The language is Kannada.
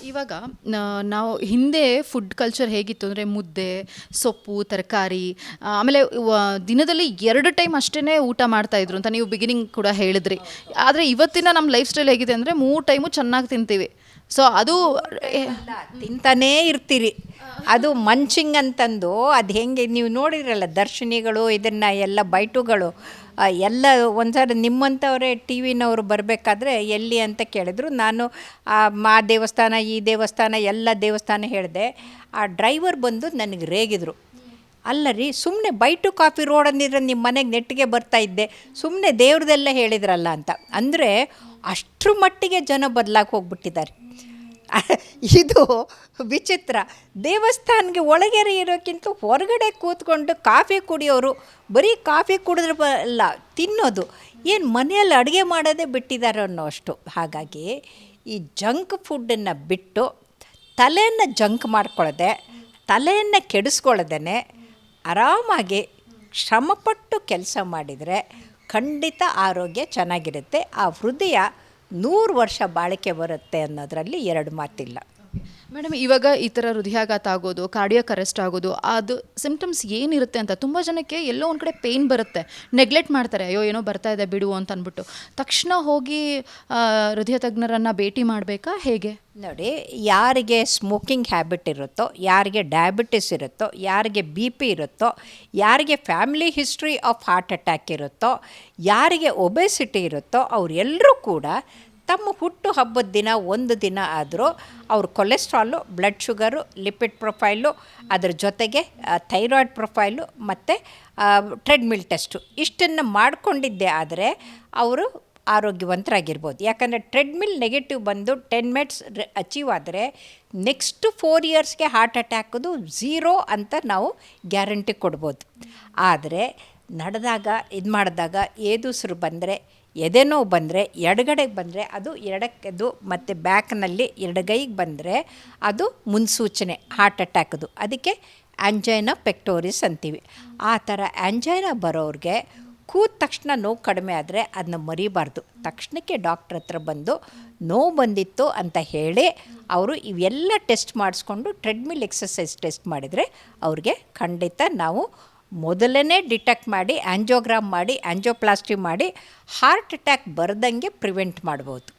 ಇವಾಗ ನಾವು ಹಿಂದೆ ಫುಡ್ ಕಲ್ಚರ್ ಹೇಗಿತ್ತು ಅಂದರೆ ಮುದ್ದೆ, ಸೊಪ್ಪು, ತರಕಾರಿ, ಆಮೇಲೆ ದಿನದಲ್ಲಿ 2 ಟೈಮ್ ಅಷ್ಟೇ ಊಟ ಮಾಡ್ತಾಯಿದ್ರು ಅಂತ ನೀವು ಬಿಗಿನಿಂಗ್ ಕೂಡ ಹೇಳಿದ್ರಿ. ಆದರೆ ಇವತ್ತಿನ ನಮ್ಮ ಲೈಫ್ ಸ್ಟೈಲ್ ಹೇಗಿದೆ ಅಂದರೆ 3 ಟೈಮು ಚೆನ್ನಾಗಿ ತಿಂತೀವಿ. ಸೊ ಅದು ತಿಂತಾನೇ ಇರ್ತೀರಿ. ಅದು ಮಂಚಿಂಗ್ ಅಂತಂದು ಅದು ಹೆಂಗೆ ನೀವು ನೋಡಿದ್ರಲ್ಲ ದರ್ಶಿನಿಗಳು ಇದನ್ನು ಎಲ್ಲ ಬೈಟುಗಳು ಎಲ್ಲ ಒಂದ್ಸರಿ ನಿಮ್ಮಂಥವರೇ ಟಿ ವಿನವರು ಬರಬೇಕಾದ್ರೆ ಎಲ್ಲಿ ಅಂತ ಕೇಳಿದ್ರು. ನಾನು ಆ ದೇವಸ್ಥಾನ ಈ ದೇವಸ್ಥಾನ ಎಲ್ಲ ದೇವಸ್ಥಾನ ಹೇಳಿದೆ. ಆ ಡ್ರೈವರ್ ಬಂದು ನನಗೆ ರೇಗಿದ್ರು. ಅಲ್ಲ ರೀ, ಸುಮ್ಮನೆ ಬೈಟು ಕಾಫಿ ರೋಡ್ ಅಂದಿದ್ರೆ ನಿಮ್ಮ ಮನೆಗೆ ನೆಟ್ಟಿಗೆ ಬರ್ತಾಯಿದ್ದೆ, ಸುಮ್ಮನೆ ದೇವ್ರದೆಲ್ಲ ಹೇಳಿದ್ರಲ್ಲ ಅಂತ. ಅಂದರೆ ಅಷ್ಟರ ಮಟ್ಟಿಗೆ ಜನ ಬದಲಾಗಿ ಹೋಗ್ಬಿಟ್ಟಿದ್ದಾರೆ. ಇದು ವಿಚಿತ್ರ. ದೇವಸ್ಥಾನಕ್ಕೆ ಒಳಗಡೆ ಇರೋಕ್ಕಿಂತ ಹೊರಗಡೆ ಕೂತ್ಕೊಂಡು ಕಾಫಿ ಕುಡಿಯೋರು ಬರೀ ಕಾಫಿ ಕುಡಿದ್ರೆ ಅಲ್ಲ ತಿನ್ನೋದು, ಏನು ಮನೆಯಲ್ಲಿ ಅಡುಗೆ ಮಾಡೋದೇ ಬಿಟ್ಟಿದ್ದಾರೆ ಅನ್ನೋ ಅಷ್ಟು. ಹಾಗಾಗಿ ಈ ಜಂಕ್ ಫುಡ್ಡನ್ನು ಬಿಟ್ಟು ತಲೆಯನ್ನು ಜಂಕ್ ಮಾಡ್ಕೊಳ್ಳದೆ, ತಲೆಯನ್ನು ಕೆಡಿಸ್ಕೊಳ್ಳದೇ ಆರಾಮಾಗಿ ಶ್ರಮಪಟ್ಟು ಕೆಲಸ ಮಾಡಿದರೆ ಖಂಡಿತ ಆರೋಗ್ಯ ಚೆನ್ನಾಗಿರುತ್ತೆ. ಆ ಹೃದಯ 100 ವರ್ಷ ಬಾಳಿಕೆ ಬರುತ್ತೆ ಅನ್ನೋದರಲ್ಲಿ 2 ಮಾತಿಲ್ಲ. ಮೇಡಮ್, ಇವಾಗ ಈ ಥರ ಹೃದಯಾಘಾತ ಆಗೋದು, ಕಾರ್ಡಿಯಾಕ್ ಅರೆಸ್ಟ್ ಆಗೋದು, ಅದು ಸಿಂಪ್ಟಮ್ಸ್ ಏನಿರುತ್ತೆ ಅಂತ ತುಂಬ ಜನಕ್ಕೆ ಎಲ್ಲೋ ಒಂದು ಕಡೆ ಪೇಯ್ನ್ ಬರುತ್ತೆ, ನೆಗ್ಲೆಕ್ಟ್ ಮಾಡ್ತಾರೆ. ಅಯ್ಯೋ ಏನೋ ಬರ್ತಾ ಇದೆ ಬಿಡು ಅಂತ ಅಂದ್ಬಿಟ್ಟು ತಕ್ಷಣ ಹೋಗಿ ಹೃದಯ ತಜ್ಞರನ್ನು ಭೇಟಿ ಮಾಡಬೇಕಾ ಹೇಗೆ? ನೋಡಿ, ಯಾರಿಗೆ ಸ್ಮೋಕಿಂಗ್ ಹ್ಯಾಬಿಟ್ ಇರುತ್ತೋ, ಯಾರಿಗೆ ಡಯಾಬಿಟಿಸ್ ಇರುತ್ತೋ, ಯಾರಿಗೆ ಬಿ ಪಿ ಇರುತ್ತೋ, ಯಾರಿಗೆ family history of heart attack ಇರುತ್ತೋ, ಯಾರಿಗೆ ಒಬೆಸಿಟಿ ಇರುತ್ತೋ ಅವರೆಲ್ಲರೂ ಕೂಡ ತಮ್ಮ ಹುಟ್ಟು ಹಬ್ಬದ ದಿನ ಒಂದು ದಿನ ಆದರೂ ಅವ್ರ cholesterol, blood sugar, lipid profile, ಅದರ ಜೊತೆಗೆ ಥೈರಾಯ್ಡ್ ಪ್ರೊಫೈಲು ಮತ್ತು ಟ್ರೆಡ್ಮಿಲ್ ಟೆಸ್ಟು ಇಷ್ಟನ್ನು ಮಾಡಿಕೊಂಡಿದ್ದೆ ಆದರೆ ಅವರು ಆರೋಗ್ಯವಂತರಾಗಿರ್ಬೋದು. ಯಾಕಂದರೆ ಟ್ರೆಡ್ಮಿಲ್ ನೆಗೆಟಿವ್ ಬಂದು 10 ಮಿನಿಟ್ಸ್ ಅಚೀವ್ ಆದರೆ ನೆಕ್ಸ್ಟ್ 4 ಇಯರ್ಸ್ಗೆ ಹಾರ್ಟ್ ಅಟ್ಯಾಕದು 0 ಅಂತ ನಾವು ಗ್ಯಾರಂಟಿ ಕೊಡ್ಬೋದು. ಆದರೆ ನಡೆದಾಗ ಇದು ಮಾಡಿದಾಗ ಏದುಸಿರು ಬಂದರೆ, ಎದೆನೋವು ಬಂದರೆ, ಎಡಗಡೆಗೆ ಬಂದರೆ ಅದು ಎಡಕ್ಕೆದು ಮತ್ತು ಬ್ಯಾಕ್ನಲ್ಲಿ ಎಡಗೈಗೆ ಬಂದರೆ ಅದು ಮುನ್ಸೂಚನೆ ಹಾರ್ಟ್ ಅಟ್ಯಾಕದು. ಅದಕ್ಕೆ ಆಂಜೈನಾ ಪೆಕ್ಟೋರಿಸ್ ಅಂತೀವಿ. ಆ ಥರ ಆಂಜೈನಾ ಬರೋರಿಗೆ ಕೂತ ತಕ್ಷಣ ನೋವು ಕಡಿಮೆ ಆದರೆ ಅದನ್ನ ಮರಿಬಾರ್ದು. ತಕ್ಷಣಕ್ಕೆ ಡಾಕ್ಟ್ರ್ ಹತ್ರ ಬಂದು ನೋವು ಬಂದಿತ್ತು ಅಂತ ಹೇಳಿ ಅವರು ಇವೆಲ್ಲ ಟೆಸ್ಟ್ ಮಾಡಿಸ್ಕೊಂಡು ಟ್ರೆಡ್ಮಿಲ್ ಎಕ್ಸಸೈಸ್ ಟೆಸ್ಟ್ ಮಾಡಿದರೆ ಅವ್ರಿಗೆ ಖಂಡಿತ ನಾವು ಮೊದಲನೇ ಡಿಟೆಕ್ಟ್ ಮಾಡಿ ಆ್ಯಂಜಿಯೋಗ್ರಾಮ್ ಮಾಡಿ ಆ್ಯಂಜಿಯೋಪ್ಲಾಸ್ಟಿ ಮಾಡಿ ಹಾರ್ಟ್ ಅಟ್ಯಾಕ್ ಬರ್ದಂಗೆ ಪ್ರಿವೆಂಟ್ ಮಾಡ್ಬೋದು.